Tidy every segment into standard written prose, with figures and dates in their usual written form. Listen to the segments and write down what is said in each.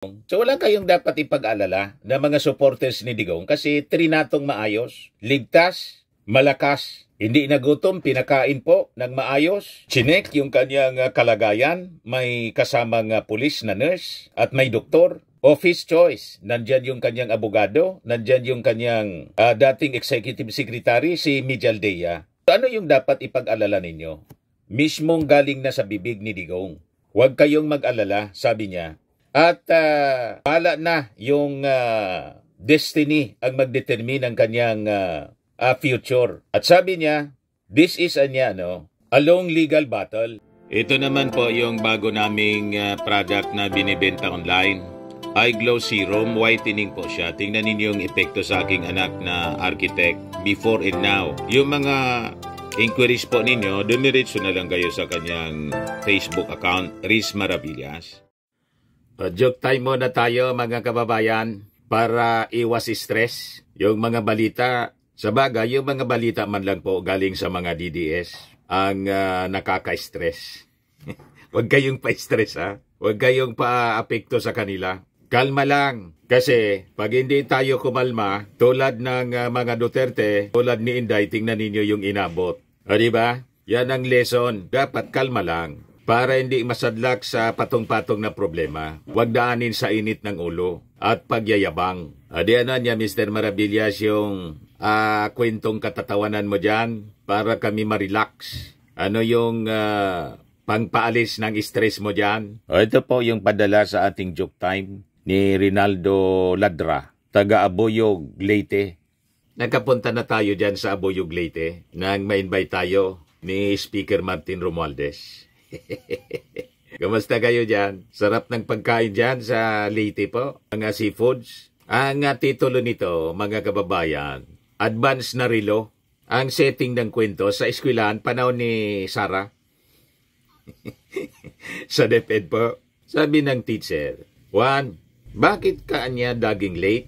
So wala kayong dapat ipag-alala na mga supporters ni Digong kasi trinatong maayos, ligtas, malakas, hindi nagutom, pinakain po ng maayos. Chinek yung kanyang kalagayan, may kasamang pulis na nurse at may doktor. Office choice, nandyan yung kanyang abogado, nandyan yung kanyang dating executive secretary si Mijaldea. So, ano yung dapat ipag-alala ninyo? Mismong galing na sa bibig ni Digong. Huwag kayong mag-alala, sabi niya. At pala na yung destiny ang magdetermine ng kanyang future. At sabi niya, this is a long legal battle. Ito naman po yung bago naming product na binibenta online. iGlow Serum, whitening po siya. Tingnan ninyo yung epekto sa aking anak na architect before and now. Yung mga inquiries po ninyo, dumiretso na lang kayo sa kanyang Facebook account, Riz Maravillas. Joke time muna tayo mga kababayan para iwas stress. Yung mga balita, sa bagay, yung mga balita man lang po galing sa mga DDS ang nakaka-stress. Huwag kayong pa-stress ha. Huwag kayong pa-apekto sa kanila. Kalma lang. Kasi pag hindi tayo kumalma, tulad ng mga Duterte, tulad ni Inday, tingnan ninyo yung inabot. O diba? Yan ang lesson. Dapat kalma lang. Para hindi masadlak sa patong-patong na problema, huwag daanin sa init ng ulo at pagyayabang. Ano niya, Mr. Maravillas, yung kwentong katatawanan mo dyan para kami ma-relax. Ano yung pangpaalis ng stress mo dyan? Ito po yung padala sa ating joke time ni Rinaldo Ladra, taga Aboyog, Leyte. Nagkapunta na tayo dyan sa Aboyog, Leyte nang ma-invite tayo ni Speaker Martin Romualdez. Kamusta kayo dyan? Sarap ng pagkain dyan sa Leyte po, mga seafoods. Ang titulo nito, mga kababayan, Advance na Relo. Ang setting ng kwento sa eskwelahan panahon ni Sarah. Sa DepEd po, sabi ng teacher, Juan, bakit ka niya daging late?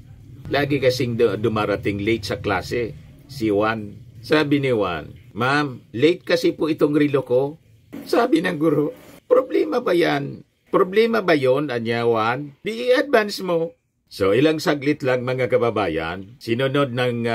Lagi kasing dumarating late sa klase. Si Juan. Sabi ni Juan, Ma'am, late kasi po itong relo ko. Sabi ng guro, problema ba yan? Problema ba yun, anya Juan? Di i-advance mo. So ilang saglit lang mga kababayan, sinunod ng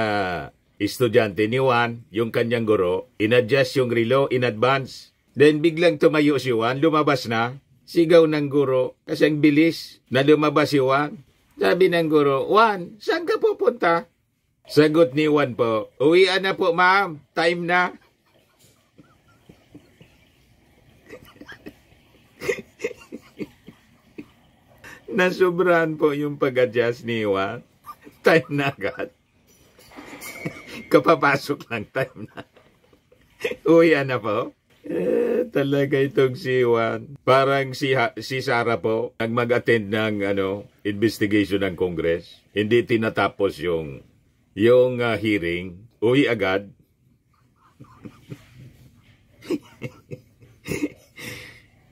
estudyante ni Juan, yung kanyang guro, in-adjust yung relo in advance. Then biglang tumayo si Juan, lumabas na. Sigaw ng guro, kasi ang bilis na lumabas si Juan. Sabi ng guro, Juan, saan ka pupunta? Sagot ni Juan po, uwian na po ma'am, time na. Nasobrahan po yung pag-adjust ni Juan. Time na agad. Kapapasok lang, time na. Uwian na po. Talaga itong si Juan. Parang si Sarah po, nang mag-attend ng investigation ng Congress. Hindi tinatapos yung hearing. Uwi agad.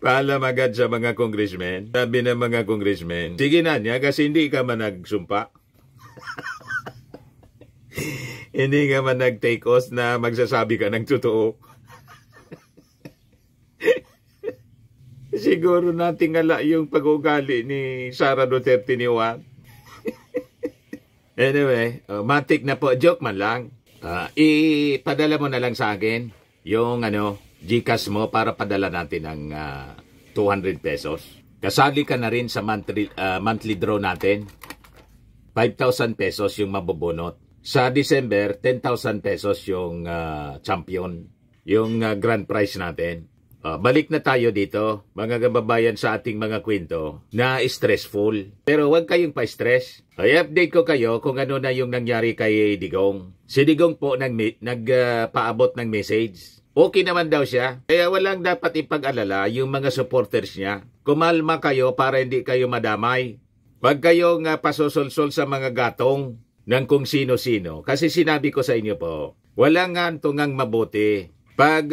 Paalam agad sa mga congressmen. Sabi ng mga congressmen, sige na niya kasi hindi ka man nagsumpa. Hindi ka man nag-take oath na magsasabi ka ng totoo. Siguro natingala yung pag-ugali ni Sara Duterte ni Juan. Anyway, matik na po. Joke man lang. Ipadala mo na lang sa akin yung GCash mo para padala natin ng 200 pesos. Kasali ka na rin sa monthly draw natin. 5,000 pesos yung mabubunot. Sa December, 10,000 pesos yung champion. Yung grand prize natin. Balik na tayo dito, mga kababayan, sa ating mga kwento na stressful. Pero huwag kayong pa-stress. I-update ko kayo kung ano na yung nangyari kay Digong. Si Digong po nagpaabot ng message. Okay naman daw siya. Kaya walang dapat ipag-alala yung mga supporters niya. Kumalma kayo para hindi kayo madamay. Huwag kayong pasosolsol sa mga gatong ng kung sino-sino. Kasi sinabi ko sa inyo po, walang tungang mabuti. Pag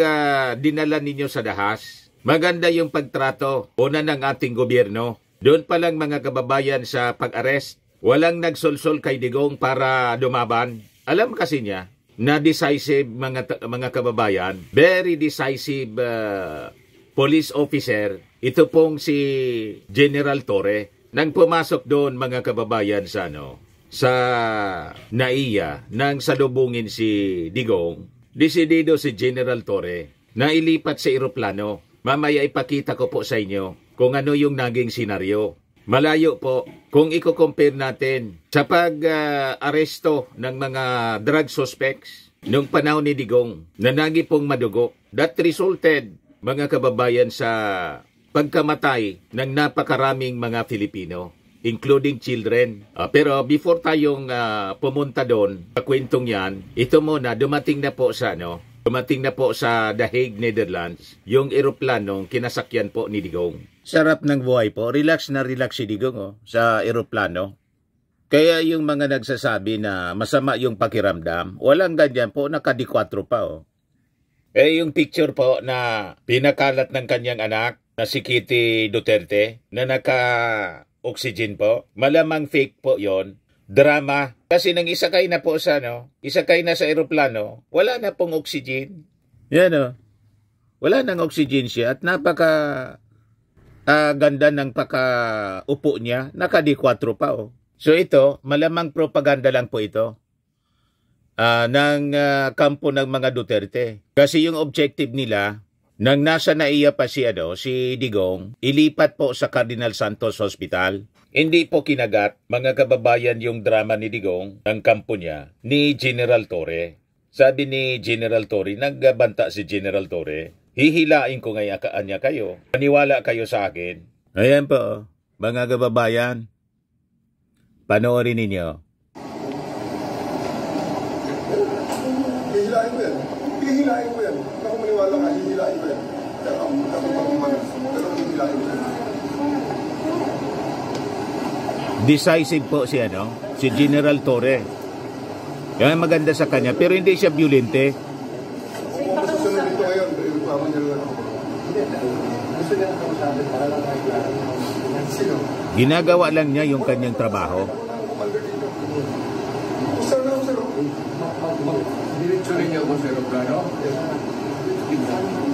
dinala ninyo sa dahas, maganda yung pagtrato. Una ng ating gobyerno. Doon pa lang mga kababayan sa pag-arrest, walang nagsolsol kay Digong para dumaban. Alam kasi niya na decisive mga kababayan, very decisive police officer, ito pong si General Torre. Nang pumasok doon mga kababayan sa sa NAIA nang salubungin si Digong, desidido si General Torre na ilipat sa eroplano. Mamaya ipakita ko po sa inyo kung ano yung naging senaryo. Malayo po kung i-compare natin sa pag-aresto ng mga drug suspects noong panahon ni Digong na nagi pong madugo. That resulted, mga kababayan, sa pagkamatay ng napakaraming mga Filipino, including children. Pero before tayong pumunta doon, sa kwentong yan, ito muna, dumating na po sa The Hague, Netherlands, yung eroplanong kinasakyan po ni Digong. Sarap ng buhay po. Relax na relax si Digong sa eroplano. Kaya yung mga nagsasabi na masama yung pakiramdam, walang ganyan po, nakadi-4 pa. Yung picture po na pinakalat ng kanyang anak na si Kitty Duterte na naka-oxygen po, malamang fake po yon. Drama. Kasi nang isakay na po sa isakay na sa eroplano, wala na pong oxygen. Yan wala nang oxygen siya at napaka ganda ng paka-upo niya, naka-D4 pa So ito, malamang propaganda lang po ito ng kampo ng mga Duterte. Kasi yung objective nila, nang nasa NAIA pa si Digong, ilipat po sa Cardinal Santos Hospital. Hindi po kinagat, mga kababayan, yung drama ni Digong, ng kampo niya, ni General Torre. Sabi ni General Torre, nagbanta si General Torre, hihilain ko ngayon niya kayo. Paniwala kayo sa akin. Ayan po, mga kababayan. Panoorin ninyo. Hihilain ko yan. Hihilain ko yan. Ako maniwala ka, hihilain ko yan. Pero hihilain ko yan. Decisive po si General Torre. Yan maganda sa kanya, pero hindi siya violente. Susunod ito ngayon, ipaman niya lang ako. Gusto niya ako sabi para lang sino? Ginagawa lang niya yung kanyang trabaho. Sir. Diretso rin niya ako sa aeroplano?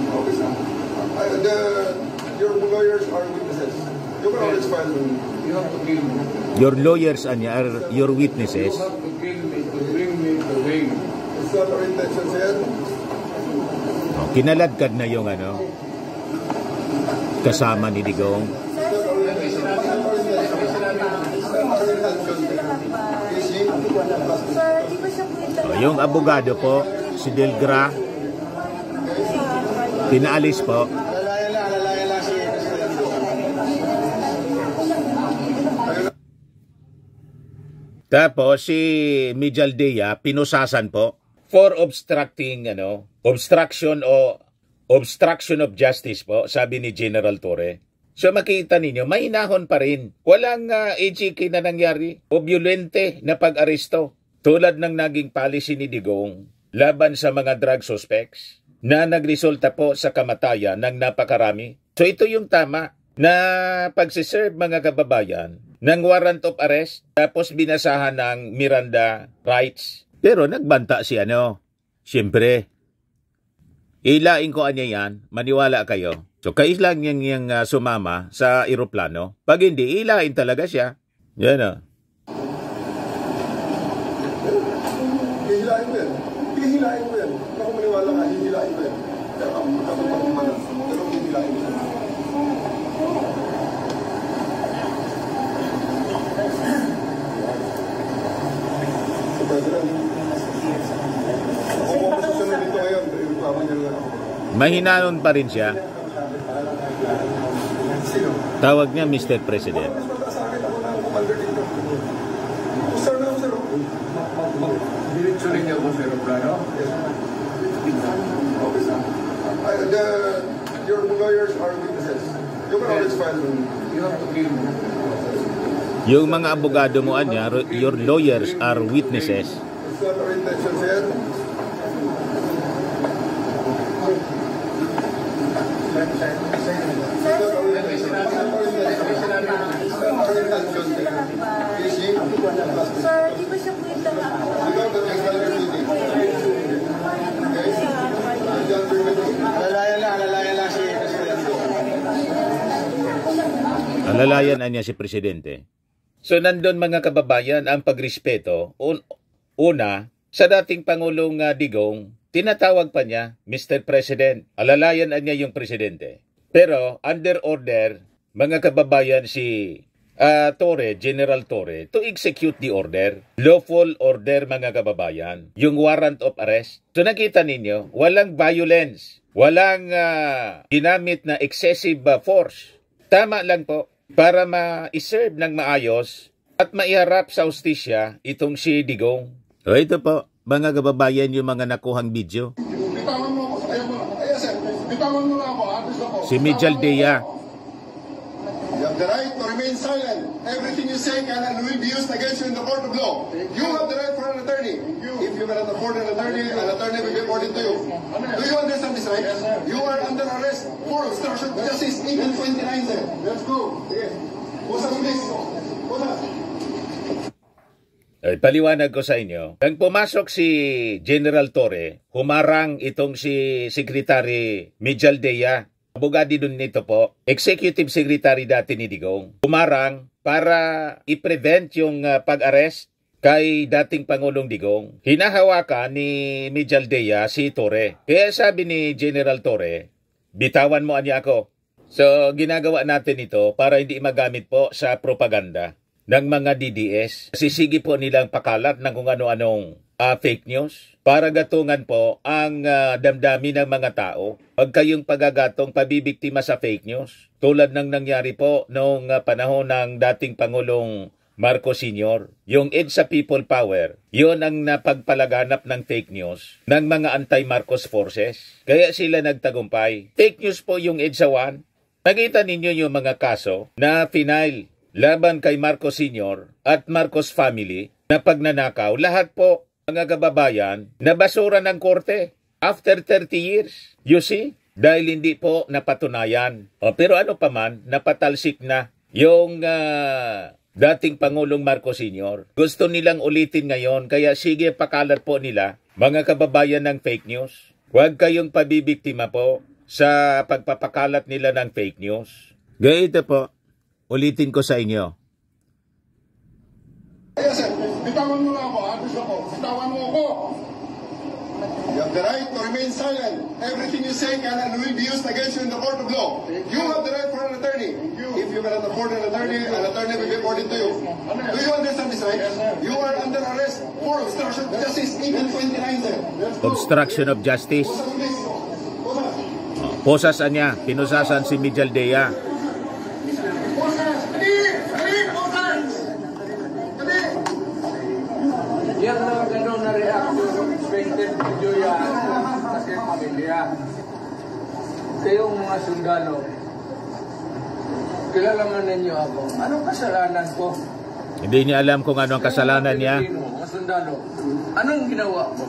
Okay, sir. Your lawyers are witnesses. You can always file them. You have to kill me. Your lawyers are your witnesses. You have to kill me to bring me to Hague. Is that our intention, sir? Kinaladkad na yung kasama ni Digong. Yung abogado po, si Delgra, pinaalis po. Tapos si Mijaldea, pinusasan po for obstructing, obstruction of justice po, sabi ni General Torre. So makita ninyo, may hinahon pa rin. Walang EJK na nangyari o violente na pag-aresto. Tulad ng naging policy ni Digong laban sa mga drug suspects na nagresulta po sa kamatayan ng napakarami. So ito yung tama na pagsiserve, mga kababayan, ng warrant of arrest tapos binasahan ng Miranda rights. Pero nagbanta si siyempre, ilain ko yan, maniwala kayo. So kailang yung sumama sa eroplano. Pag hindi, ilain talaga siya. Yan Hihilain ko yan. Hihilain ko yan. Ako maniwala ka, hihilain ko yan. Pero hihilain ko yan. Mahinanon pa rin siya. Tawag niya Mr. President. Diretso rin niya ako sa aeroplano? Your lawyers are witnesses. You can always file them. You have to kill me. Yung mga abogado mo your lawyers are witnesses. Is that our intention, sir? Sir, di ba siya kwenta na Alalayan lang si Alalayan niya si Presidente. So nandun mga kababayan ang pagrespeto. Una, sa dating Pangulong Digong, tinatawag pa niya Mr. President. Alalayan niya yung Presidente. Pero under order, mga kababayan, si General Torre, to execute the order. Lawful order, mga kababayan. Yung warrant of arrest. So nakita ninyo, walang violence. Walang ginamit na excessive force. Tama lang po para ma-serve ng maayos at maiharap sa hustisya itong si Digong. O ito po, mga kababayan, yung mga nakuhang video. Bitawan mo ako. Ayaw mo na. Ayaw, sir. Bitawan mo na ako. Address ako. Si Mijal Dea. You have the right to remain silent. Everything you say can and will be used against you in the court of law. You have the right for an attorney. If you cannot afford an attorney will be according to you. Do you understand this, right? You are under arrest for obstruction of justice. 829, sir. Let's go. Sige. Usas, please. Usas. Paliwanag ko sa inyo. Nang pumasok si General Torre, humarang itong si Secretary Mijal Dea. Abogado dun nito po, Executive Secretary dati ni Digong, humarang para i-prevent yung pag-arrest kay dating Pangulong Digong. Hinahawakan ni Mijal Dea si Torre. Kaya sabi ni General Torre, bitawan mo niya ako. So ginagawa natin ito para hindi magamit po sa propaganda ng mga DDS. Sisigi po nilang pakalat ng kung ano-anong fake news para gatungan po ang damdamin ng mga tao. Huwag kayong pagagatong pabibiktima sa fake news. Tulad ng nangyari po noong panahon ng dating Pangulong Marcos Sr. Yung EDSA People Power, yun ang napagpalaganap ng fake news ng mga anti-Marcos forces. Kaya sila nagtagumpay. Fake news po yung EDSA 1. Nakita ninyo yung mga kaso na final laban kay Marcos Sr. at Marcos family na pagnanakaw. Lahat po, mga kababayan, nabasura ng korte after 30 years. You see? Dahil hindi po napatunayan. Pero ano pa man, napatalsik na yung dating Pangulong Marcos Sr. Gusto nilang ulitin ngayon, kaya sige pakalat po nila, mga kababayan ng fake news. Huwag kayong pabibiktima po sa pagpapakalat nila ng fake news. Ganito po, ulitin ko sa inyo. Yes, sir. Bitawan mo na ako. Address ako. Bitawan mo ako. You have the right to remain silent. Everything you say can and will be used against you in the court of law. You have the right for an attorney. If you cannot afford an attorney will be according to you. Do you understand this, right? You are under arrest for obstruction of justice. 829, sir. Obstruction of justice. Posas niya, pinusasan si Mijal Dea. Yan na gano'n na reaction, expected video yan kasi pamilya. Kayong mga sundalo, kilala man ninyo ako. Anong kasalanan ko? Hindi niya alam kung ano ang kasalanan niya. Mga sundalo, anong ginawa mo?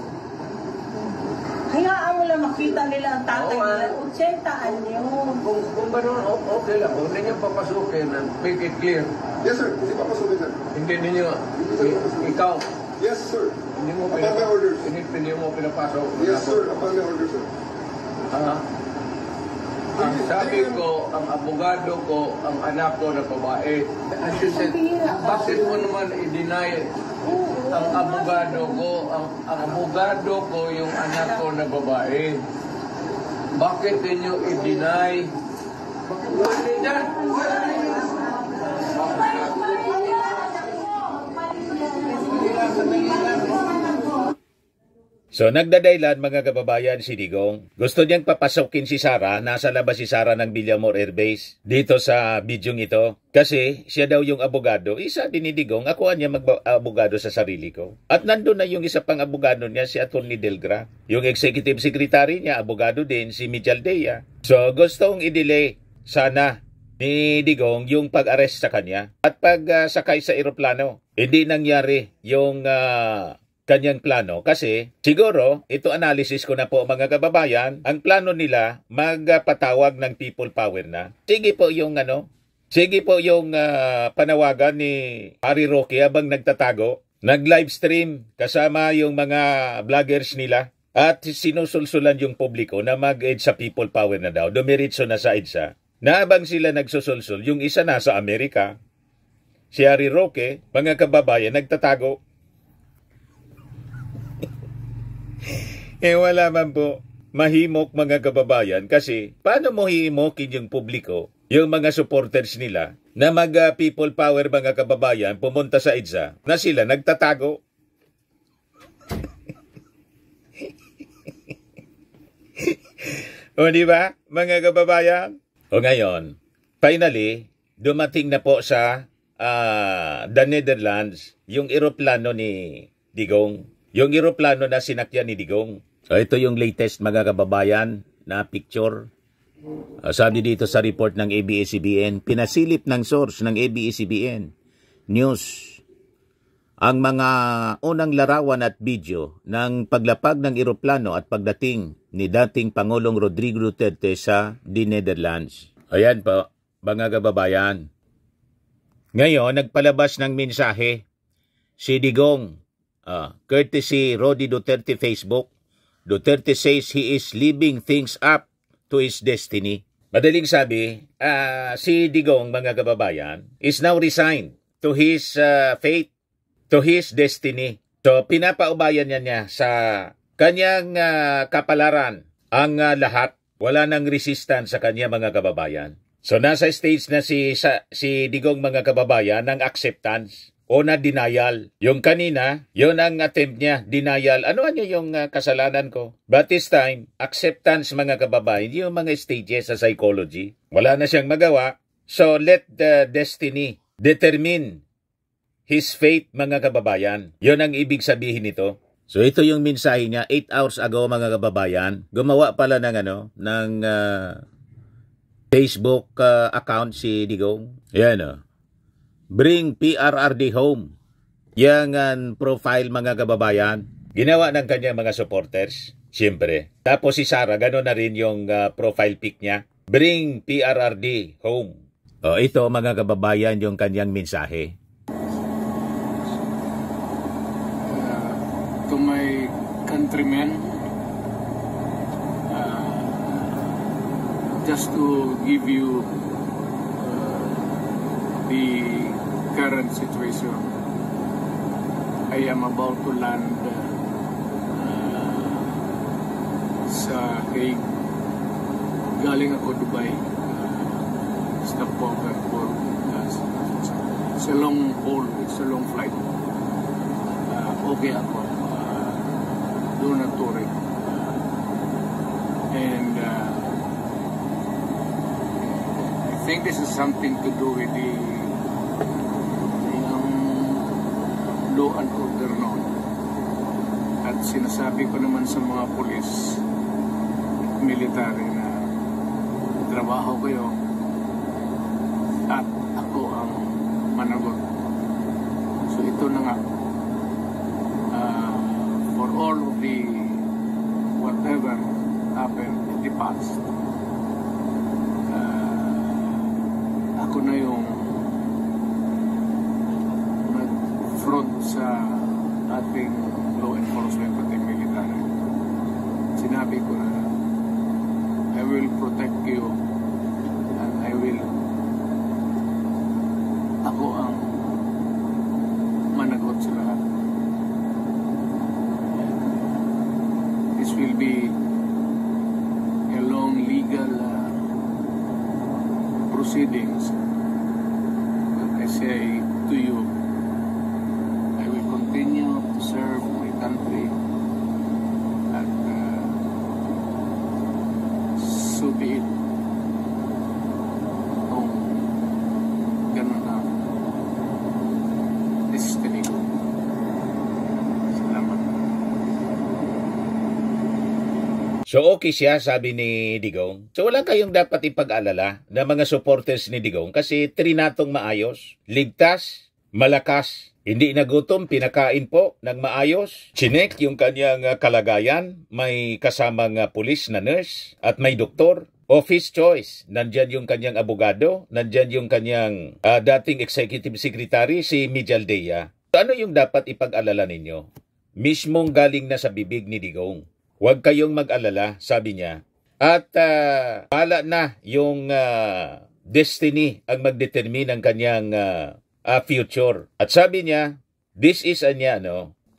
Hayaan mo lang makita nila ang tatay nila. 80 anyo. Kung gano'n, okay lang. Kung hindi nyo papasukin, make it clear. Yes, sir. Hindi pa pasukin, sir. Hindi ninyo, ikaw, Yes, sir. hindi mo Upon my orders. hindi mo pinapasok. Yes, sir. Upon my orders, sir. Ang sabi ko, ang abogado ko, ang anak ko na babae. As you said, bakit mo naman i-deny ang abogado ko, ang abogado ko yung anak ko na babae? Bakit ninyo i-deny? Bakit dyan? So nagdadailan mga kababayan si Digong. Gusto niyang papasokin si Sara, nasa labas si Sara ng Villamor Air Base dito sa bidyong ito. Kasi siya daw yung abogado. Isa din ni Digong, ako niya mag-abogado sa sarili ko. At nandun na yung isa pang abogado niya, si Atty. Delgra. Yung executive secretary niya, abogado din, si Mijal Dea. So gustong i-delay sana ni Digong yung pag-arrest sa kanya. At pag sakay sa eroplano, hindi nangyari yung kanyang plano kasi siguro, ito analysis ko na po mga kababayan, ang plano nila magpatawag ng people power na. Sige po yung panawagan ni Harry Roque habang nagtatago, nag-livestream kasama yung mga vloggers nila at sinusulsulan yung publiko na mag-EDSA people power na daw, dumiritso na sa EDSA. Naabang sila nagsusulsul, yung isa nasa Amerika. Si Harry Roque, mga kababayan, nagtatago. Wala man po mahimok mga kababayan kasi paano mo hihimokin yung publiko, yung mga supporters nila na mag-people power mga kababayan pumunta sa EDSA na sila nagtatago. O di ba mga kababayan? O ngayon, finally, dumating na po sa the Netherlands yung eroplano ni Digong. Yung eroplano na sinakyan ni Digong. So ito yung latest mga kababayan na picture. Sabi dito sa report ng ABS-CBN, pinasilip ng source ng ABS-CBN News ang mga unang larawan at video ng paglapag ng eroplano at pagdating ni dating Pangulong Rodrigo Duterte sa the Netherlands. Ayan po, mga kababayan. Ngayon, nagpalabas ng mensahe si Digong, courtesy Rodi Duterte Facebook. Duterte says he is leaving things up to his destiny. Madaling sabi, si Digong, mga kababayan, is now resigned to his fate, to his destiny. So, pinapaubayan niya sa kanyang kapalaran ang lahat. Wala nang resistance sa kanya, mga kababayan. So, nasa stage na si Digong, mga kababayan, ng acceptance o na denial. Yung kanina, yun ang attempt niya, denial. Ano yung kasalanan ko? But this time, acceptance, mga kababayan, yung mga stages sa psychology. Wala na siyang magawa. So, let the destiny determine his fate, mga kababayan. Yun ang ibig sabihin nito. So, ito yung mensahe niya 8 hours ago, mga kababayan. Gumawa pala ng Facebook account si Digong. Yan Bring PRRD home. Yang profile, mga kababayan. Ginawa ng kanyang mga supporters. Siyempre. Tapos si Sara, gano'n na rin yung profile pic niya. Bring PRRD home. Ito, mga kababayan, yung kanyang mensahe. To my countrymen, just to give you the current situation, I am about to land sa Hague. Galing ako Dubai, stopover for it's a long haul, it's a long flight. Okay ako doon ang touring, and I think this is something to do with the law and order noon. At sinasabi ko naman sa mga pulis at military na trabaho kayo at ako ang managot. So ito na nga, for all of the whatever happened in the past, ako na yung nag-front sa ating law enforcement at military. Sinabi ko na I will protect you and ako ang managot sa lahat. This will be a long legal proceedings. But I say to you, I will continue to serve my country, and so be it. Kung ganun ang destiny ko. Salamat. So okay siya, sabi ni Digong. So wala kayong dapat ipag-alala na mga supporters ni Digong kasi trinatong maayos, ligtas, malakas, hindi nagutom, pinakain po ng maayos. Chinek yung kanyang kalagayan, may kasamang pulis na nurse at may doktor. Office choice, nandyan yung kanyang abogado, nandyan yung kanyang dating executive secretary, si Mijaldea. Ano yung dapat ipag-alala ninyo? Mismong galing na sa bibig ni Digong. Huwag kayong mag-alala, sabi niya. At bahala na yung destiny ang magdetermine ng kanyang future. At sabi niya, this is a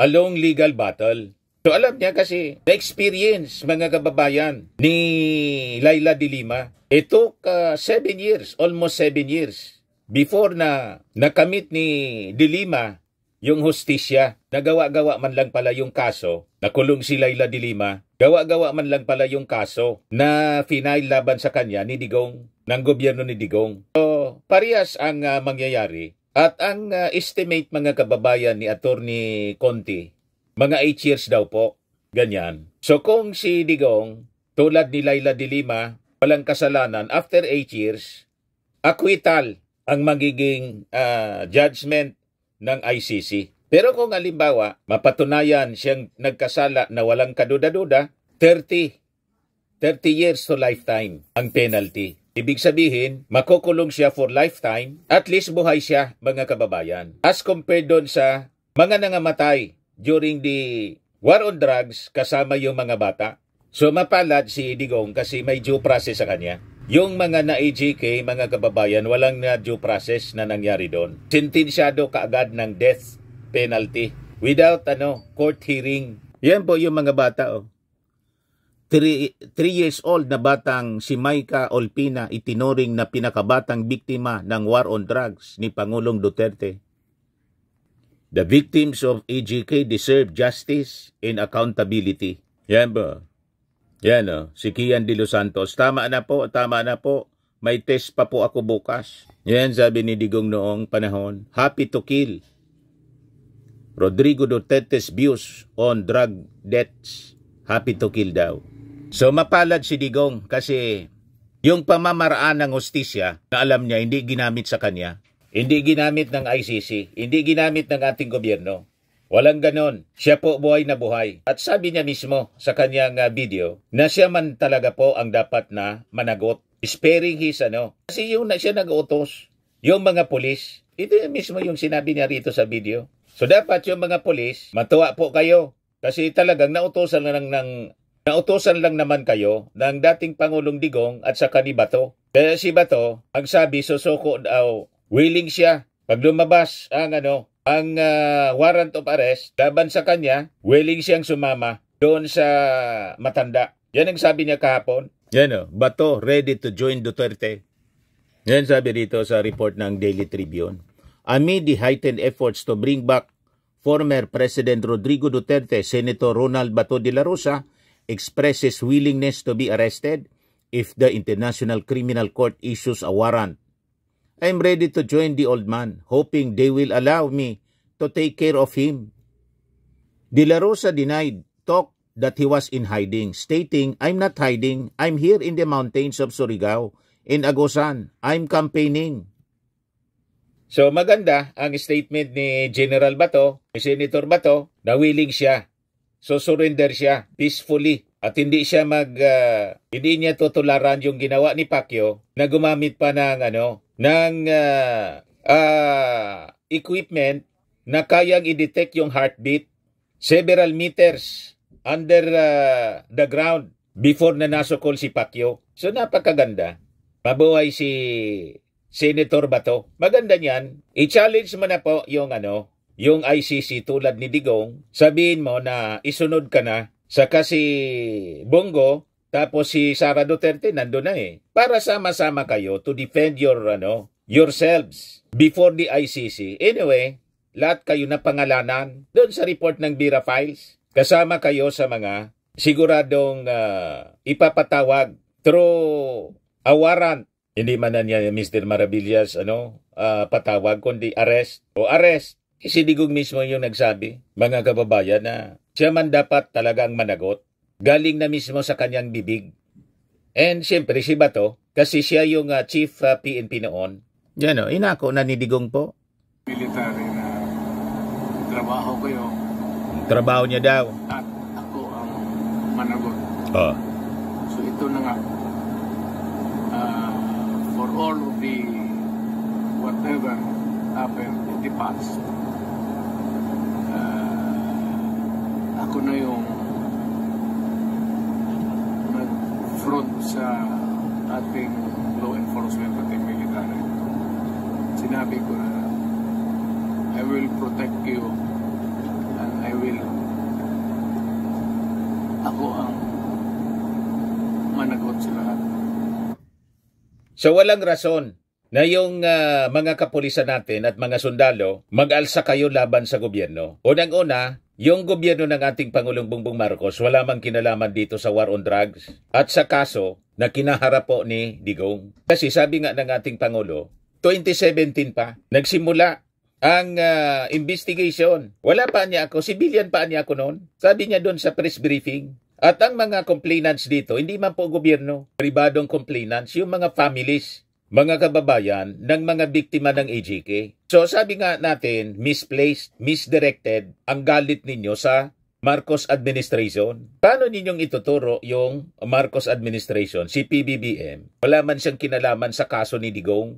long legal battle. So alam niya kasi na-experience mga kababayan ni Laila de Lima. It took 7 years, almost 7 years before na nakamit ni de Lima yung hustisya. Nagawa-gawa man lang pala yung kaso, nakulong si Laila de Lima. Gawa-gawa man lang pala yung kaso na final laban sa kanya ni Digong, ng gobyerno ni Digong. So, parehas ang mangyayari. At ang estimate mga kababayan ni Attorney Conti, mga 8 years daw po. Ganyan. So kung si Digong, tulad ni Laila de Lima, walang kasalanan, after 8 years, acquittal ang magiging judgment ng ICC. Pero kung halimbawa, mapatunayan siyang nagkasala na walang kaduda-duda, 30 years to lifetime ang penalty. Ibig sabihin, makukulong siya for lifetime, at least buhay siya, mga kababayan. As compared doon sa mga nangamatay during the war on drugs kasama yung mga bata. So mapalad si Digong kasi may due process sa kanya. Yung mga na-AJK, mga kababayan, walang na due process na nangyari doon. Sentensyado kaagad ng death penalty without court hearing. Yan po yung mga bata. 3 years old na batang si Maika Olpina itinuring na pinakabatang biktima ng war on drugs ni Pangulong Duterte. The victims of AJK deserve justice and accountability. Yan ba? Yan si Kian de Los Santos. Tama na po. May test pa po ako bukas. Yan sabi ni Digong noong panahon. Happy to kill. Rodrigo Duterte's views on drug deaths. Happy to kill daw. So mapalad si Digong kasi yung pamamaraan ng hustisya na alam niya hindi ginamit sa kanya. Hindi ginamit ng ICC. Hindi ginamit ng ating gobyerno. Walang ganon. Siya po buhay na buhay. At sabi niya mismo sa kanyang video na siya man talaga po ang dapat na managot. Sparing his Kasi yung siya nag-utos. Yung mga pulis. Ito mismo yung sinabi niya rito sa video. So dapat yung mga pulis, matuwa po kayo. Kasi talagang nautosan lang naman kayo ng dating Pangulong Digong at saka ni Bato. Kaya si Bato, ang sabi, susuko daw, willing siya. Pag lumabas ang warrant of arrest laban sa kanya, willing siyang sumama doon sa matanda. Yan ang sabi niya kahapon. Yan Bato ready to join Duterte. Yan sabi dito sa report ng Daily Tribune. Amid the heightened efforts to bring back former President Rodrigo Duterte, Senator Ronald Bato de la Rosa expresses willingness to be arrested if the International Criminal Court issues a warrant. I'm ready to join the old man, hoping they will allow me to take care of him. De la Rosa denied talk that he was in hiding, stating, I'm not hiding, I'm here in the mountains of Surigao, in Agusan, I'm campaigning. So maganda ang statement ni General Bato, ni Senator Bato, na willing siya. So surrender siya peacefully at hindi siya hindi niya tutularan yung ginawa ni Pacquiao na gumamit pa ng equipment na kayang i-detect yung heartbeat several meters under the ground before na nasukol si Pacquiao. So napakaganda. Mabuhay si Senator Bato. Maganda niyan. I-challenge mo na po yung ICC tulad ni Digong. Sabihin mo na isunod ka na. Saka si Bongo, tapos si Sara Duterte nandun na para sama-sama kayo to defend yourselves before the ICC. Anyway, lahat kayo na pangalanan doon sa report ng Bira Files. Kasama kayo sa mga siguradong ipapatawag through a warrant. Hindi man na niya Mr. Maravillas patawag kundi arrest. Si Digong mismo yung nagsabi, mga kababayan, na siya man dapat talagang managot. Galing na mismo sa kanyang bibig. And siyempre si Bato, kasi siya yung chief PNP noon. Yan inako na ni Digong po. Military na trabaho ko yun. Trabaho niya daw. At ako ang managot. Oh. So ito na nga. For all of the whatever happened in the past, ako na yung front sa ating law enforcement at military. Sinabi ko na I will protect you and ako ang managot sa lahat. So walang rason na yung mga kapulisan natin at mga sundalo mag-alsa kayo laban sa gobyerno. Unang-una, yung gobyerno ng ating Pangulong Bongbong Marcos wala mang kinalaman dito sa war on drugs at sa kaso na kinaharap po ni Digong. Kasi sabi nga ng ating Pangulo, 2017 pa, nagsimula ang investigation. Wala pa niya ako, civilian pa niya ako noon. Sabi niya doon sa press briefing. At ang mga complainants dito, hindi man po gobyerno, pribadong complainants, yung mga families, mga kababayan ng mga biktima ng AJK. So sabi nga natin, misplaced, misdirected ang galit ninyo sa Marcos administration. Paano ninyong ituturo yung Marcos administration, si PBBM? Wala man siyang kinalaman sa kaso ni Digong.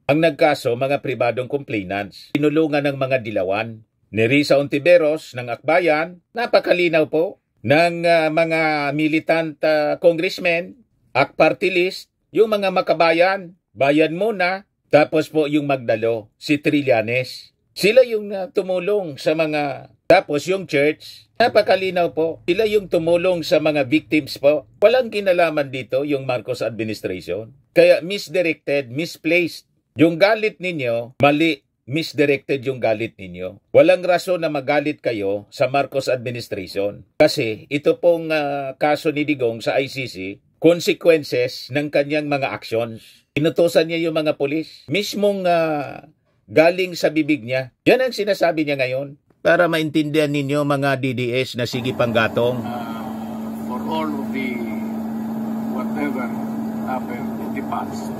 Ang nagkaso, mga pribadong complainants, pinulungan ng mga dilawan. Ni Risa Ontiveros ng Akbayan, napakalinaw po ng mga militant congressmen, party list, yung mga makabayan, bayan muna, tapos po yung Magdalo, si Trillanes. Sila yung tumulong sa mga, tapos yung church, napakalinaw po, sila yung tumulong sa mga victims po. Walang kinalaman dito yung Marcos administration. Kaya misdirected, misplaced. Yung galit ninyo, mali, misdirected yung galit ninyo. Walang rason na magalit kayo sa Marcos administration. Kasi ito pong kaso ni Digong sa ICC, consequences ng kanyang mga actions. Inutusan niya yung mga polis. Mismong galing sa bibig niya. Yan ang sinasabi niya ngayon. Para maintindihan ninyo mga DDS na sige panggatong. For all of the whatever happened in the past,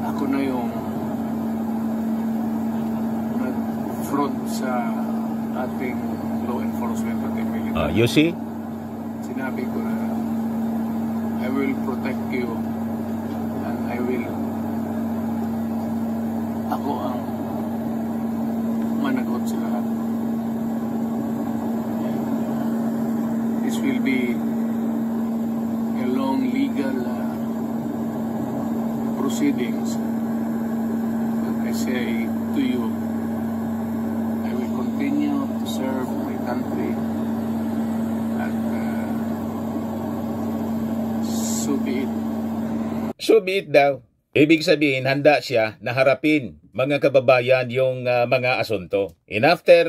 ako na yung nag-front sa ating law enforcement at military. You see? Sinabi ko na I will protect you and ako ang managot sa lahat. This will be a long legal proceedings. But I say to you, I will continue to serve my country and so be it. So be it daw. Ibig sabihin, handa siya na harapin mga kababayan yung mga asunto. And after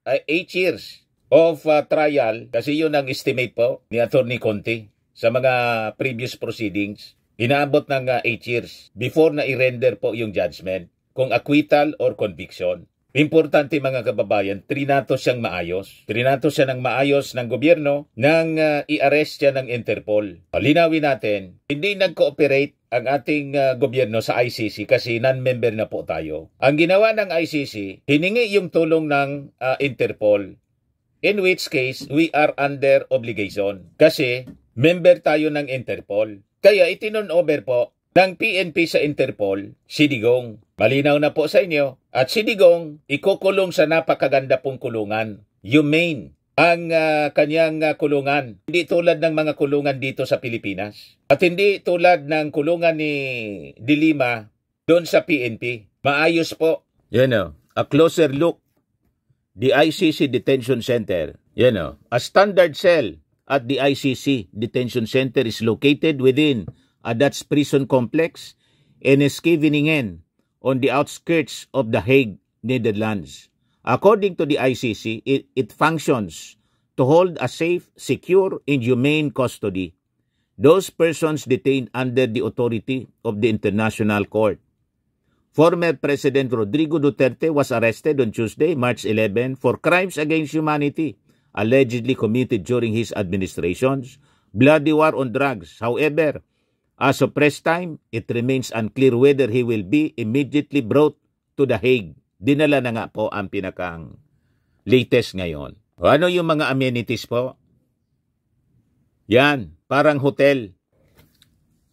8 years of trial, kasi yun ang estimate po ni Attorney Conti sa mga previous proceedings, inaabot ng 8 years before na i-render po yung judgment kung acquittal or conviction. Importante mga kababayan, trinato siyang maayos. Trinato siya ng maayos ng gobyerno nang i-arrest siya ng Interpol. Linawin natin, hindi nag-cooperate ang ating gobyerno sa ICC kasi non-member na po tayo. Ang ginawa ng ICC, hiningi yung tulong ng Interpol. In which case, we are under obligation kasi member tayo ng Interpol. Kaya itinon-over po ng PNP sa Interpol, si Digong. Malinaw na po sa inyo. At si Digong, ikukulong sa napakaganda pong kulungan. Humane ang kanyang kulungan. Hindi tulad ng mga kulungan dito sa Pilipinas. At hindi tulad ng kulungan ni De Lima doon sa PNP. Maayos po. A closer look. The ICC Detention Center. A standard cell at the ICC Detention Center is located within Dutch prison complex in Scheveningen on the outskirts of The Hague, Netherlands. According to the ICC, it functions to hold a safe, secure, and humane custody those persons detained under the authority of the International Court. Former President Rodrigo Duterte was arrested on Tuesday, March 11, for crimes against humanity allegedly committed during his administration's bloody war on drugs. However, as of press time, it remains unclear whether he will be immediately brought to The Hague. Dinala na nga po ang pinakang latest ngayon. Ano yung mga amenities po? Yan, parang hotel.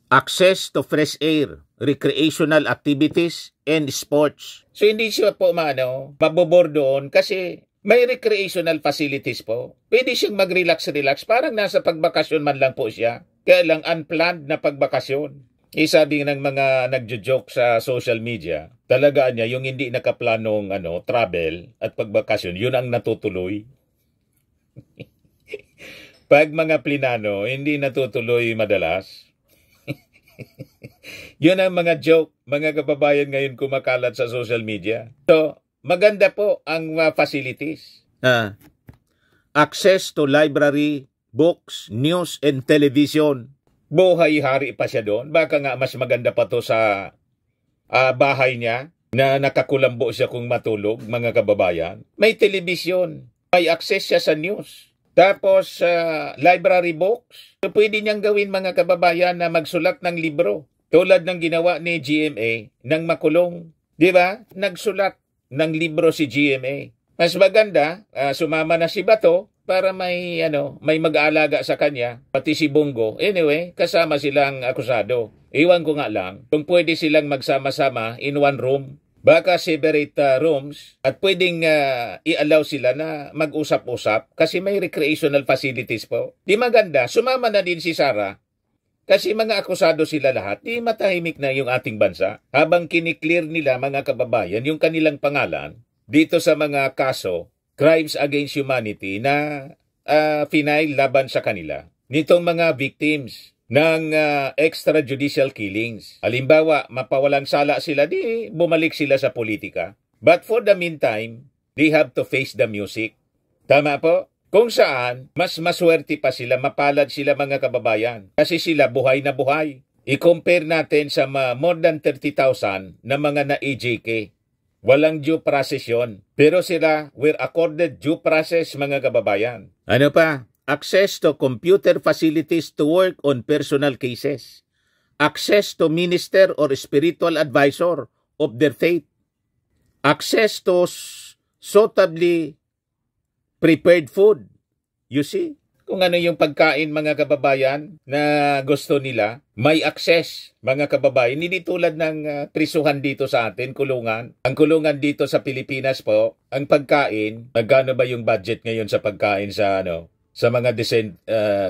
Access to fresh air, recreational activities, and sports. So hindi siya po mabobor doon kasi May recreational facilities po. Pwede siyang mag-relax-relax. Parang nasa pagbakasyon man lang po siya. Kaya lang unplanned na pagbakasyon. Sabi ng mga nagjo-joke sa social media, talagaan niya yung hindi nakaplanong travel at pagbakasyon, yun ang natutuloy. Pag mga plinano, hindi natutuloy madalas. Yun ang mga joke, mga kababayan ngayon kumakalat sa social media. So, maganda po ang facilities. Access to library, books, news, and television. Buhay-hari pa siya doon. Baka nga mas maganda pa to sa bahay niya na nakakulambo siya kung matulog, mga kababayan. May television. May access siya sa news. Tapos, library books. So, pwede niyang gawin, mga kababayan, na magsulat ng libro. Tulad ng ginawa ni GMA nang makulong. Di ba? Nagsulat ng libro si GMA. Mas maganda, sumama na si Bato para may mag-aalaga sa kanya, pati si Bongo. Anyway, kasama silang akusado. Iwan ko nga lang, kung pwede silang magsama-sama in one room, baka separate rooms, at pwedeng i-allow sila na mag-usap-usap kasi may recreational facilities po. Di maganda, sumama na din si Sara. Kasi mga akusado sila lahat, di matahimik na yung ating bansa. Habang kiniklear nila, mga kababayan, yung kanilang pangalan dito sa mga kaso, crimes against humanity na final laban sa kanila. Nitong mga victims ng extrajudicial killings. Halimbawa, mapawalang sala sila, di bumalik sila sa politika. But for the meantime, they have to face the music. Tama po? Kung saan, mas maswerte pa sila, mapalad sila, mga kababayan. Kasi sila buhay na buhay. I-compare natin sa more than 30,000 na mga na-EJK. Walang due process yun. Pero sila were accorded due process, mga kababayan. Ano pa? Access to computer facilities to work on personal cases. Access to minister or spiritual advisor of their faith. Access to suitably prepared food. You see? Kung ano yung pagkain, mga kababayan, na gusto nila, may access, mga kababayan. Hindi tulad ng prisuhan dito sa atin, kulungan. Ang kulungan dito sa Pilipinas po, ang pagkain, magkano ba yung budget ngayon sa pagkain sa mga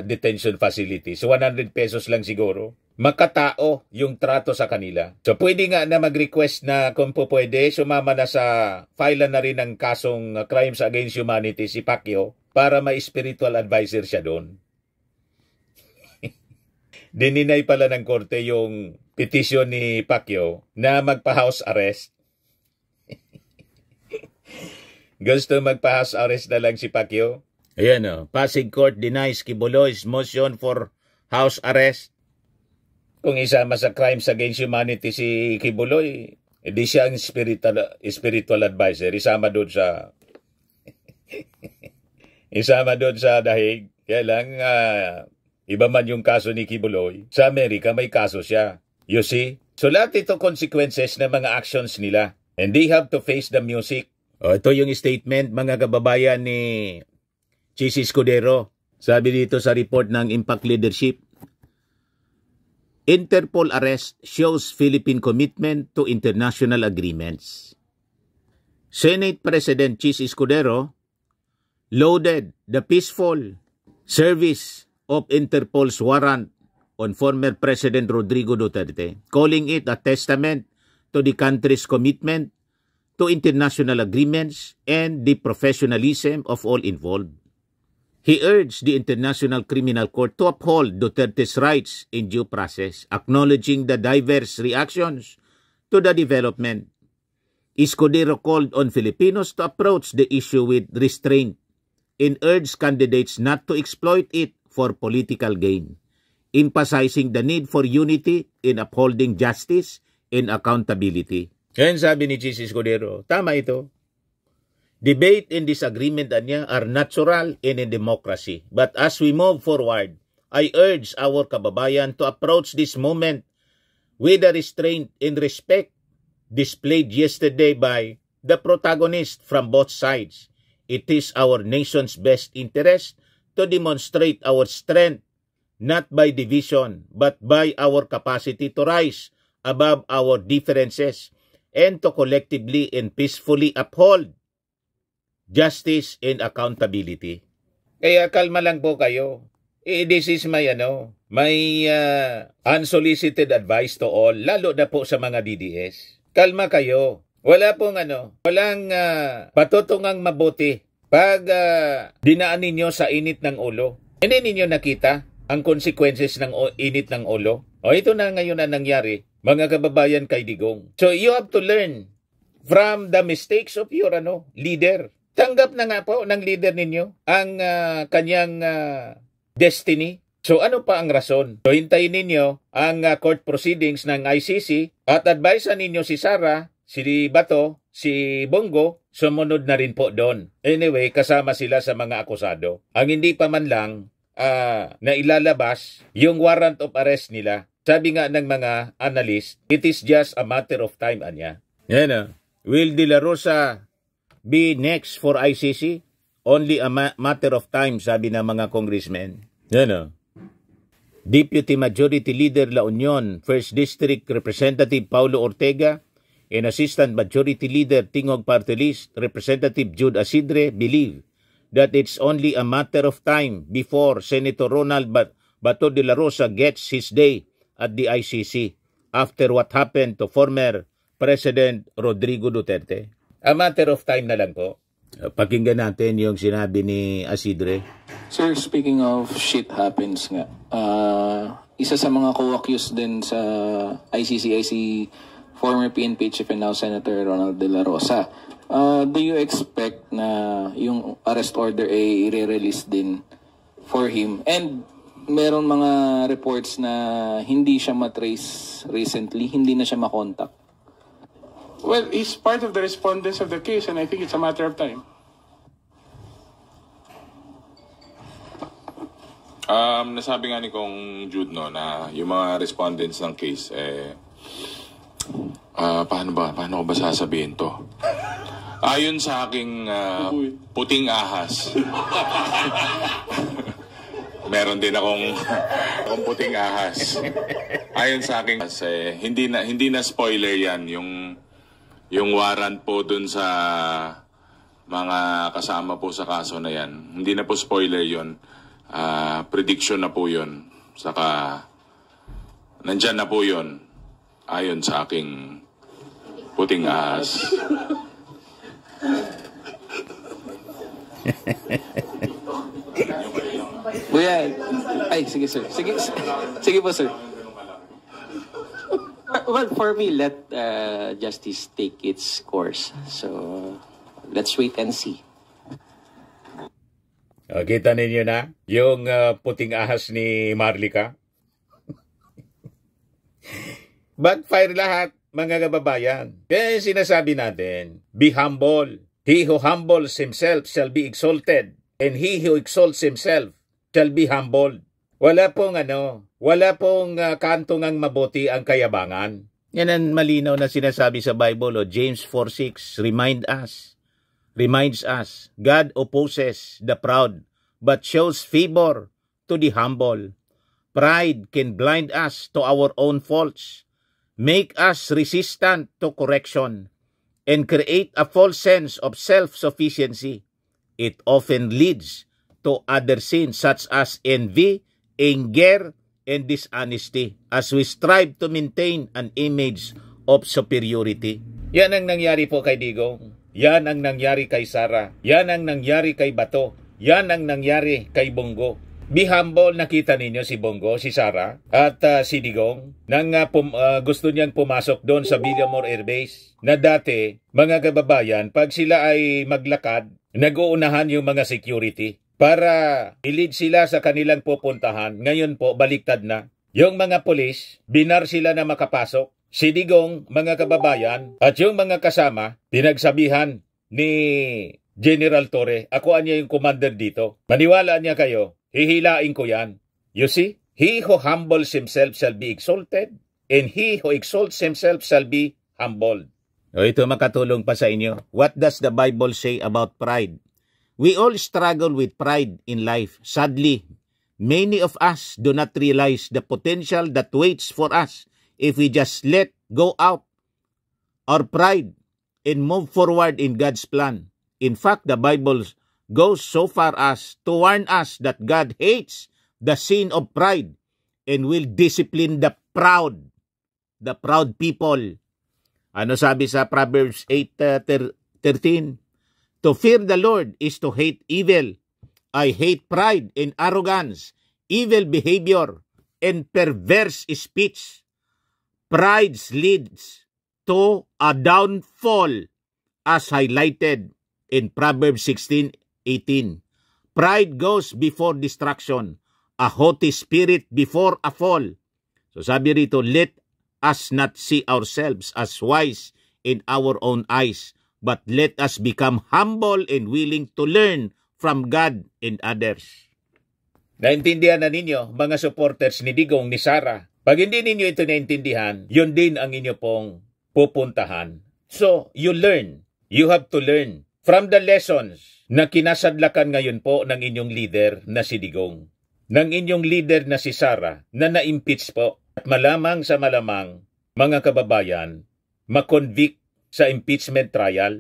detention facilities? So 100 pesos lang siguro. Makatao yung trato sa kanila. So pwede nga na mag-request na kung po pwede, sumama na sa file na rin ng kasong crimes against humanity si Pacquiao para may spiritual advisor siya doon. Dininay pala ng korte yung petisyon ni Pacquiao na magpa-house arrest. Gusto magpa-house arrest na lang si Pacquiao. Ayan Pasig Court denies Kibuloy's motion for house arrest. Kung isama sa crimes against humanity si Kibuloy, hindi siya ang spiritual advisor. Isama doon sa dahig. Kaya lang, iba man yung kaso ni Kibuloy. Sa Amerika, may kaso siya. You see? So lahat ito consequences ng mga actions nila. And they have to face the music. Ito yung statement, mga kababayan, ni Chis Escudero. Sabi dito sa report ng Impact Leadership, Interpol arrest shows Philippine commitment to international agreements. Senate President Chis Escudero lauded the peaceful service of Interpol's warrant on former President Rodrigo Duterte, calling it a testament to the country's commitment to international agreements and the professionalism of all involved. He urged the International Criminal Court to uphold Duterte's rights in due process, acknowledging the diverse reactions to the development. Escudero called on Filipinos to approach the issue with restraint and urged candidates not to exploit it for political gain, emphasizing the need for unity in upholding justice and accountability. Yan sabi ni Chis Escudero, tama ito. Debate and disagreement are natural in a democracy. But as we move forward, I urge our kababayan to approach this moment with the restraint and respect displayed yesterday by the protagonists from both sides. It is our nation's best interest to demonstrate our strength, not by division, but by our capacity to rise above our differences and to collectively and peacefully uphold justice and accountability. Kaya kalma lang po kayo. This is my unsolicited advice to all, lalo na po sa mga DDS. Kalma kayo. Walang patutungang mabuti pag dinaan ninyo sa init ng ulo. Hindi ninyo nakita ang consequences ng init ng ulo. O ito na ngayon ang nangyari, mga kababayan kay Digong. So you have to learn from the mistakes of your leader. Tanggap na nga po ng leader ninyo ang kanyang destiny. So ano pa ang rason? So hintayin ninyo ang court proceedings ng ICC at advisean ninyo si Sara, si Bato, si Bongo, sumunod na rin po doon. Anyway, kasama sila sa mga akusado. Ang hindi pa man lang na ilalabas yung warrant of arrest nila. Sabi nga ng mga analyst, it is just a matter of time, anya. Yan Will De La Rosa be next for ICC? Only a matter of time, sabi ng mga congressmen. Yan Deputy Majority Leader La Union, 1st District Representative Paulo Ortega, and Assistant Majority Leader Tingog Party List, Representative Jude Asidre, believe that it's only a matter of time before Senator Ronald Bato de la Rosa gets his day at the ICC after what happened to former President Rodrigo Duterte. A matter of time na lang po. Pakinggan natin yung sinabi ni Asidre. Sir, speaking of shit happens nga, isa sa mga co-accused din sa ICC ay si former PNP Chief and now Senator Ronald De La Rosa. Do you expect na yung arrest order ay i-release din for him? And meron mga reports na hindi siya matrace recently, hindi na siya makontak. Well, he's part of the respondents of the case and I think it's a matter of time. Nasabi nga ni Kong Jude na yung mga respondents ng case paano ko ba sasabihin to? Ayon sa aking puting ahas. Meron din akong puting ahas. Ayon sa aking hindi na spoiler yan yung warrant po dun sa mga kasama po sa kaso na yan. Hindi na po spoiler yon. Prediction na po yun. Saka nandyan na po yun ayon sa aking puting ahas. Kuya, ay sige sir. Sige po sir. Well, for me, let justice take its course. So, let's wait and see. Kita ninyo na yung puting ahas ni Marlica. Backfire lahat, mga kababayan. Kaya sinasabi natin, be humble. He who humbles himself shall be exalted, and he who exalts himself shall be humbled. Wala pong kantungang mabuti ang kayabangan. Yan ang malinaw na sinasabi sa Bible, James 4:6 reminds us, God opposes the proud, but shows favor to the humble. Pride can blind us to our own faults, make us resistant to correction, and create a false sense of self-sufficiency. It often leads to other sins such as envy, anger, and dishonesty as we strive to maintain an image of superiority. Yan ang nangyari po kay Digong. Yan ang nangyari kay Sara. Yan ang nangyari kay Bato. Yan ang nangyari kay Bongo. Be humble, nakita ninyo si Bongo, si Sara, at si Digong, nang gusto niyang pumasok doon sa Villamor Air Base, na dati, mga kababayan, pag sila ay maglakad, nag-uunahan yung mga security para i-lead sila sa kanilang pupuntahan. Ngayon po, baliktad na. Yung mga polis, binar sila na makapasok. Si Digong, mga kababayan, at yung mga kasama, pinagsabihan ni General Torre, ako niya yung commander dito. Maniwala niya kayo, hihilain ko yan. You see, he who humbles himself shall be exalted, and he who exalts himself shall be humbled. O ito makatulong pa sa inyo. What does the Bible say about pride? We all struggle with pride in life. Sadly, many of us do not realize the potential that waits for us if we just let go out our pride and move forward in God's plan. In fact, the Bible goes so far as to warn us that God hates the sin of pride and will discipline the proud people. Ano sabi sa Proverbs 8:13? To fear the Lord is to hate evil. I hate pride and arrogance, evil behavior, and perverse speech. Pride leads to a downfall as highlighted in Proverbs 16:18. Pride goes before destruction, a haughty spirit before a fall. So sabi rito, let us not see ourselves as wise in our own eyes, but let us become humble and willing to learn from God and others. Naintindihan na ninyo, mga supporters ni Digong, ni Sara. Pag hindi ninyo ito naintindihan, yun din ang inyo pong pupuntahan. So, you learn. You have to learn from the lessons na kinasadlakan ngayon po ng inyong leader na si Digong. Ng inyong leader na si Sara na na-impeach po. At malamang sa malamang, mga kababayan, makonvict sa impeachment trial.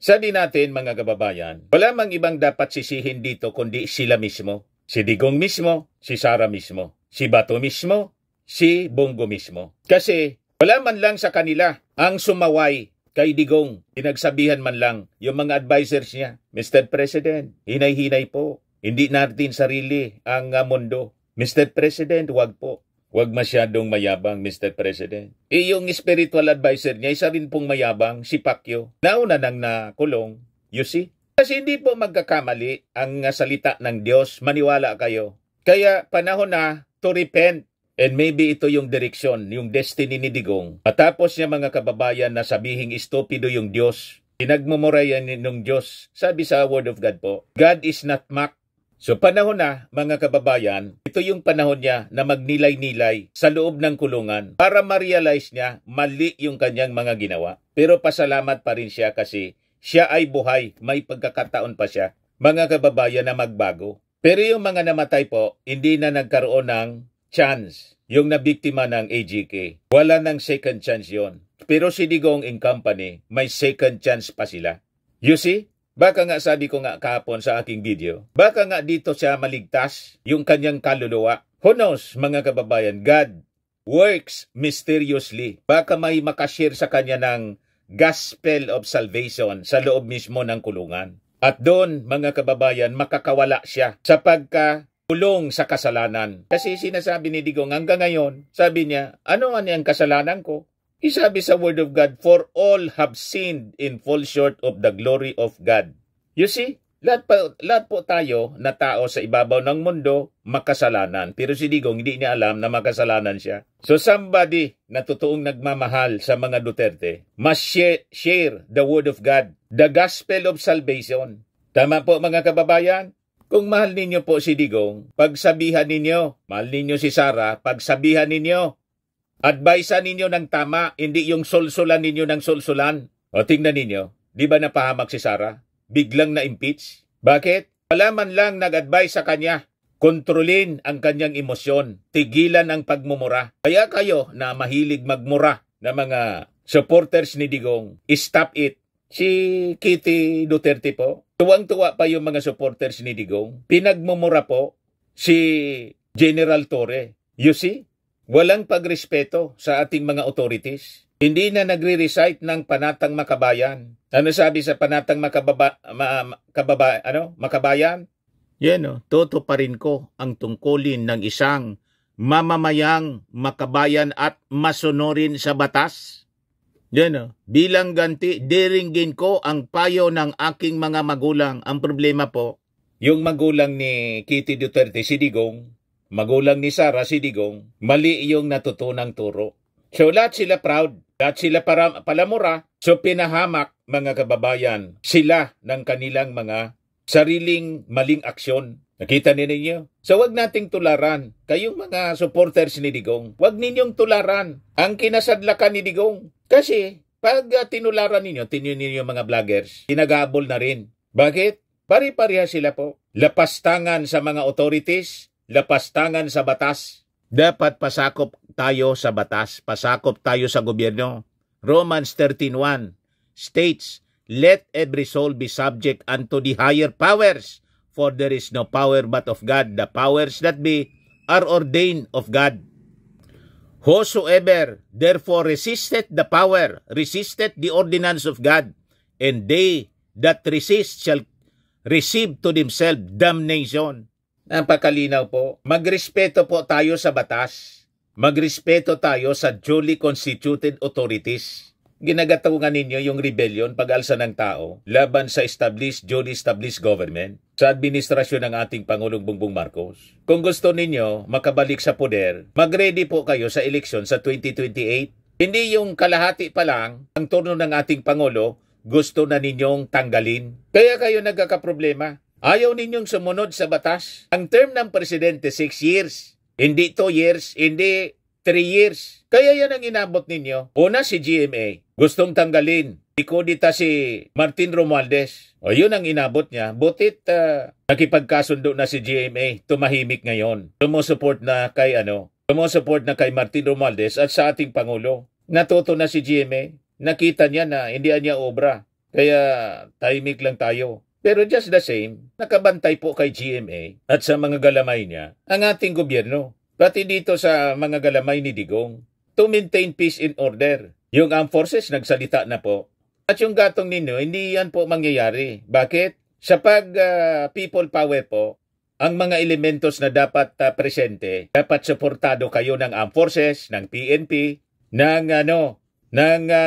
Sabi natin, mga kababayan, wala mang ibang dapat sisihin dito kundi sila mismo. Si Digong mismo, si Sara mismo, si Bato mismo, si Bongo mismo. Kasi wala man lang sa kanila ang sumaway kay Digong. Pinagsabihan man lang yung mga advisors niya, Mr. President, hinay-hinay po. Hindi natin sarili ang mundo. Mr. President, wag po. Wag masyadong mayabang, Mr. President. Yung spiritual advisor niya, isa rin pong mayabang, si Pacquiao. Nauna nang nakulong, you see? Kasi hindi po magkakamali ang salita ng Diyos, maniwala kayo. Kaya panahon na to repent. And maybe ito yung direksyon, yung destiny ni Digong. Matapos niya, mga kababayan, na sabihing estupido yung Diyos, pinagmumurayan ng Diyos. Sabi sa Word of God po, God is not mocked. So panahon na, mga kababayan, ito yung panahon niya na magnilay-nilay sa loob ng kulungan para ma-realize niya mali yung kanyang mga ginawa. Pero pasalamat pa rin siya kasi siya ay buhay, may pagkakataon pa siya, mga kababayan, na magbago. Pero yung mga namatay po, hindi na nagkaroon ng chance. Yung nabiktima ng AGK, wala ng second chance yon. Pero si Digong and company, may second chance pa sila. You see? Baka nga sabi ko nga kahapon sa aking video, baka nga dito siya maligtas yung kanyang kaluluwa. Who knows, mga kababayan, God works mysteriously. Baka may makashare sa kanya ng gospel of salvation sa loob mismo ng kulungan. At doon, mga kababayan, makakawala siya sa pagkakulong sa kasalanan. Kasi sinasabi ni Digong hanggang ngayon, sabi niya, ano ang kasalanan ko? Isabi sa Word of God, for all have sinned and fall short of the glory of God. You see, lahat po tayo na tao sa ibabaw ng mundo, makasalanan. Pero si Digong, hindi niya alam na makasalanan siya. So somebody na totoong nagmamahal sa mga Duterte must share the Word of God, the gospel of salvation. Tama po, mga kababayan? Kung mahal ninyo po si Digong, pagsabihan ninyo. Mahal ninyo si Sara, pagsabihan ninyo. Advisean ninyo ng tama, hindi yung solsulan ninyo ng solsulan. O tingnan ninyo, di ba napahamak si Sara? Biglang na-impeach. Bakit? Wala man lang nag-advise sa kanya. Kontrolin ang kanyang emosyon. Tigilan ang pagmumura. Kaya kayo na mahilig magmura na mga supporters ni Digong, stop it. Si Kitty Duterte po, tuwang-tuwa pa yung mga supporters ni Digong. Pinagmumura po si General Torre. You see? Walang pagrespeto sa ating mga authorities. Hindi na nagre-recite ng Panatang Makabayan. Ano sabi sa Panatang Makabayan? Yan, tutuparin ko ang tungkulin ng isang mamamayang makabayan at masunurin sa batas. Yan, bilang ganti, diringgin ko ang payo ng aking mga magulang. Ang problema po, yung magulang ni Kitty Duterte, si Digong, magulang ni Sara, si Digong, mali yung natutunang turo. So lahat sila proud, lahat sila palamura. So pinahamak, mga kababayan, sila ng kanilang mga sariling maling aksyon. Nakita ninyo? So wag nating tularan. Kayong mga supporters ni Digong, wag ninyong tularan ang kinasadlakan ni Digong. Kasi pag tinularan ninyo, mga vloggers, tinagabol na rin. Bakit? Pari-pareha sila po. Lapastangan sa mga authorities, lapastangan sa batas. Dapat pasakop tayo sa batas, pasakop tayo sa gobyerno. Romans 13:1 states, let every soul be subject unto the higher powers, for there is no power but of God. The powers that be are ordained of God. Whosoever therefore resisteth the power, resisteth the ordinance of God, and they that resist shall receive to themselves damnation. Napakalinaw po. Magrespeto po tayo sa batas. Magrespeto tayo sa duly constituted authorities. Ginagatungan ninyo yung rebellion, pag-alsa ng tao, laban sa duly established government, sa administrasyon ng ating Pangulong Bongbong Marcos. Kung gusto ninyo makabalik sa poder, mag-ready po kayo sa eleksyon sa 2028. Hindi yung kalahati pa lang, ang turno ng ating Pangulo, gusto na ninyong tanggalin. Kaya kayo nagkakaproblema. Ayaw ninyong sumunod sa batas. Ang term ng presidente, 6 years. Hindi 2 years, hindi 3 years. Kaya yan ang inabot ninyo. Una si GMA, gustong tanggalin. Ikodita si Martin Romualdez. O yun ang inabot niya. Butit nakipagkasundo na si GMA. Tumahimik ngayon. Sumusupport na kay Sumusupport na kay Martin Romualdez at sa ating Pangulo. Natuto na si GMA. Nakita niya na hindi niya obra. Kaya tahimik lang tayo. Pero just the same, nakabantay po kay GMA at sa mga galamay niya ang ating gobyerno. Pati dito sa mga galamay ni Digong to maintain peace and order. Yung armed forces nagsalita na po. At yung gatong ninyo, hindi yan po mangyayari. Bakit? Sa people power po, ang mga elementos na dapat presente, dapat suportado kayo ng armed forces, ng PNP, ng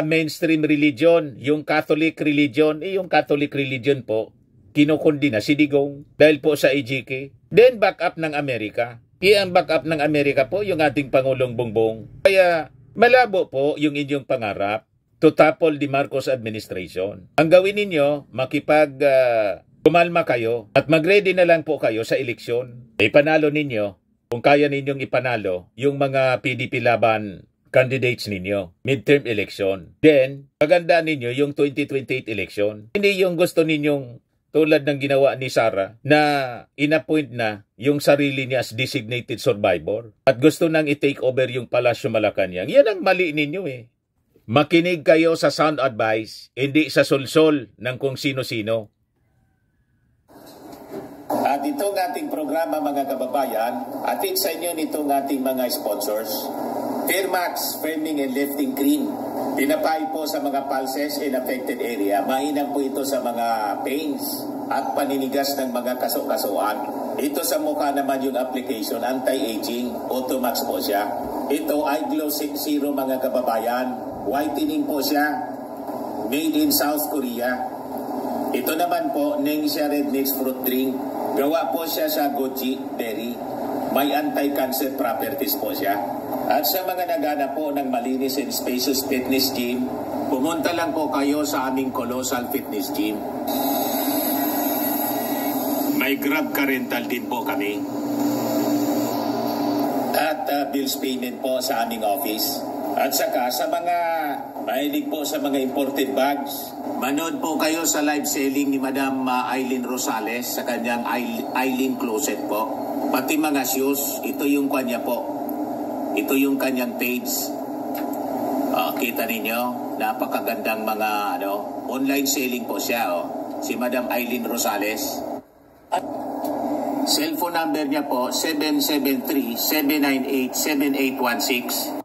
mainstream religion, yung Catholic religion. Yung Catholic religion po, kinukundi na si Digong dahil po sa EJK. Then back up ng Amerika. Ang back up ng Amerika po yung ating Pangulong Bongbong. Kaya malabo po yung inyong pangarap to topple the Marcos administration. Ang gawin ninyo, kumalma kayo at mag-ready na lang po kayo sa eleksyon. Ipanalo ninyo, kung kaya ninyong ipanalo, yung mga PDP laban candidates ninyo, midterm election. Then, pagandaan ninyo yung 2028 election. Hindi yung gusto ninyong tulad ng ginawa ni Sara na inappoint na yung sarili niya as designated survivor at gusto nang i-take over yung Palasyo Malacanang. Yan ang mali ninyo eh. Makinig kayo sa sound advice, hindi sa sulsol ng kung sino-sino. At itong ating programa mga kababayan, atin sa inyo nitong ating mga sponsors. Firmax Firming and Lifting Cream. Pinapay po sa mga pulses in affected area. Mainam po ito sa mga pains at paninigas ng mga kaso-kasuan. Ito sa mukha naman yung application, anti-aging, Automax po siya. Ito ay Glow 60 mga kababayan. Whitening po siya. Made in South Korea. Ito naman po, Ningxia Red Mix Fruit Drink. Gawa po siya sa goji berry. May anti-cancer properties po siya. At sa mga nagana po ng malinis and spacious fitness gym, pumunta lang po kayo sa aming Colossal Fitness Gym. May Grab Car Rental din po kami. At bills payment po sa aming office. At saka sa mga mahilig po sa mga imported bags, manood po kayo sa live selling ni Madam Aileen Rosales sa kanyang Aileen Closet po. Pati mga shoes, ito yung kanya po. Ito yung kanyang page. Kita ninyo, napakagandang mga online selling po siya. Si Madam Aileen Rosales. Cellphone number niya po, 773-798-7816.